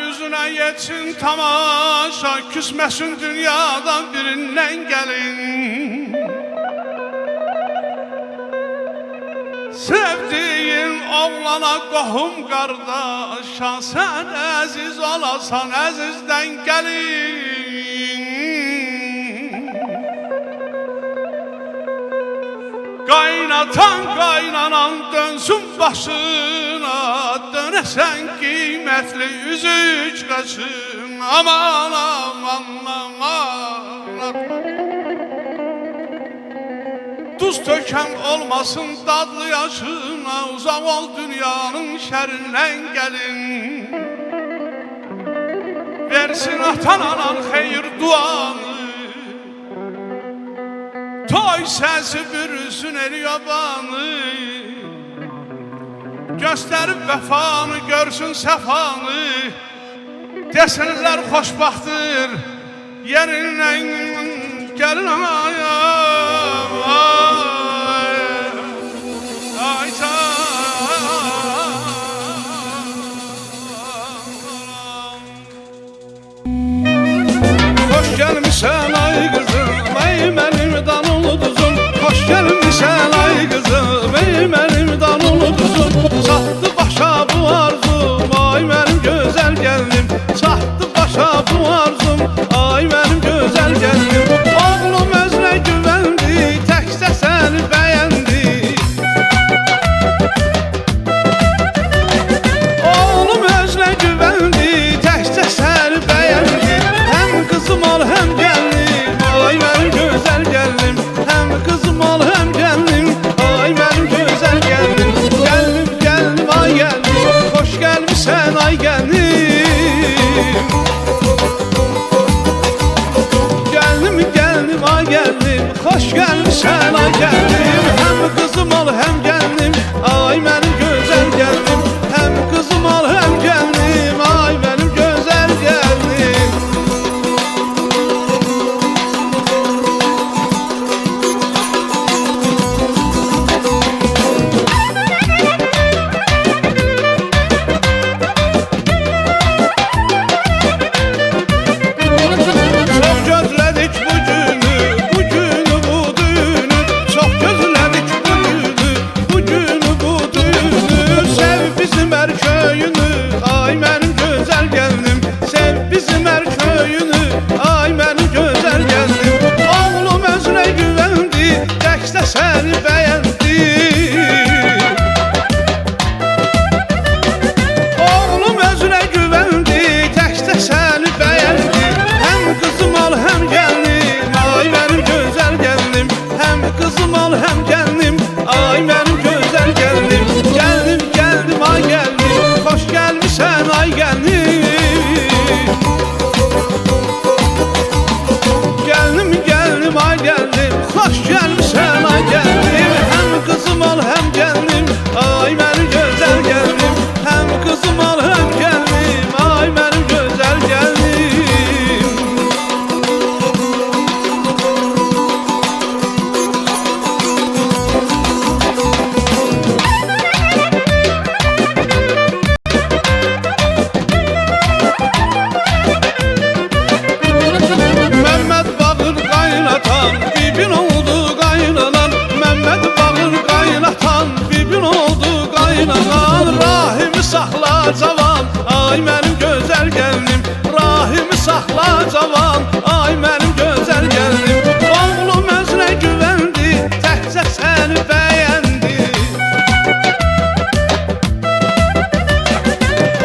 yüzüne yetsin tamaşa, küsmesin dünyadan birinden gelin. Sevdiğin oğlana qohum qardaşa, sen əziz olasan əzizdən gəlin. Qaynatan qaynanan dönsün başına, dönəsən qiymətli üzük qaşın. Aman aman aman, tuz tökən olmasın dadlı yaşına, uzaq ol dünyanın şərindən gəlin. Versin atan anan xeyir duanı, toy səsi bürüsün el yabanı. Göstərib vəfanı, görsün səfanı, desinlər xoşbaxtdır yerindən gəlin. Hoş gelmişsen ay kızım, ey benim danolu duzum. Hoş gelmişsen ay kızım, ey benim danolu duzum. Sattı başa bu arzum, ay benim güzel gelinim. Sattı başa bu arzum, ay benim güzel gelinim. Oğlum özüne güvendi, tekse seni beğendi. Oğlum özüne güvendi, tekse seni beğendi. Hem kızım ol hem gelinim, ay benim güzel gelinim. Hem kızım ol hem gelinim, ay benim güzel gelinim. Gelinim gelinim ay gelinim, hoş gelmişsen ay gelinim. Gelinim gelinim ay gelinim, hoş gelmişsen ay gelinim. Hem kızım ol hem gelinim, ay benim güzel gelinim. Hem kızım ol hem gelinim, ay benim güzel gelinim. Çok gözledik bu günü, bu günü bu düğünü. Çok gözledik bu günü, bu günü bu düğünü. Sev bizim her köyünü, ay benim güzel gelinim. Sev bizim her köyünü, ay benim güzel gelinim. Oğlum özüne güvendi, tekste seni beğendi. Oğlum özüne güvendi, tekste seni beğendi. Hem kızım ol hem gelinim, ay benim güzel gelinim. Hem kızım ol hem gelinim, ay benim güzel gelinim. Geldim geldim ay geldim, hoş gelmişsen ay gelinim. Geldim geldim ay geldim, hoş gelmişsen ay gelinim. Hem kızım ol hem gelinim, ay benim güzel gelinim. Hem kızım ol hem gelinim, ay benim güzel gelinim. Mehmet bağır kaynatan, bibin oldu kaynanan. Mehmet bağır kaynatan, bibin oldu kaynanan. Rahimi saxla cavan, ay benim güzel gelinim. Rahimi saxla cavan, ay benim güzel gelinim. Oğlum özüne güvendi, təkcə səni beğendi.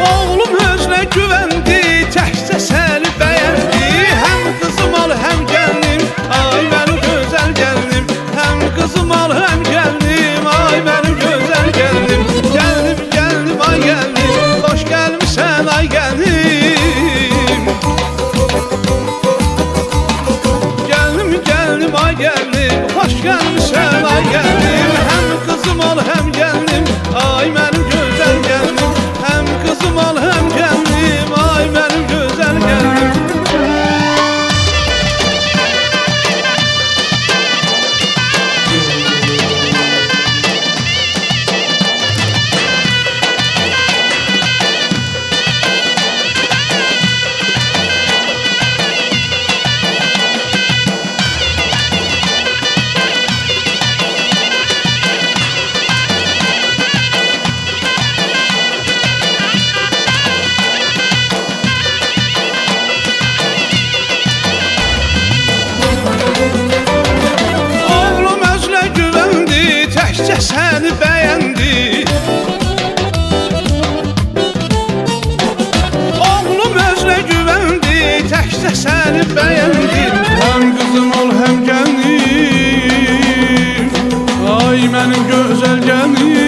Oğlum özüne güvendi, təkcə səni beğendi. Hem kızım ol hem gelinim, ay benim güzel gelinim. Hem kızım ol hem gelinim, ay benim güzel gelinim. Gelinim gelinim ay gelinim, hoş gelmişsen ay gelinim. seni beğendim. Hem kızım ol hem gelin, ay benim güzel gelin.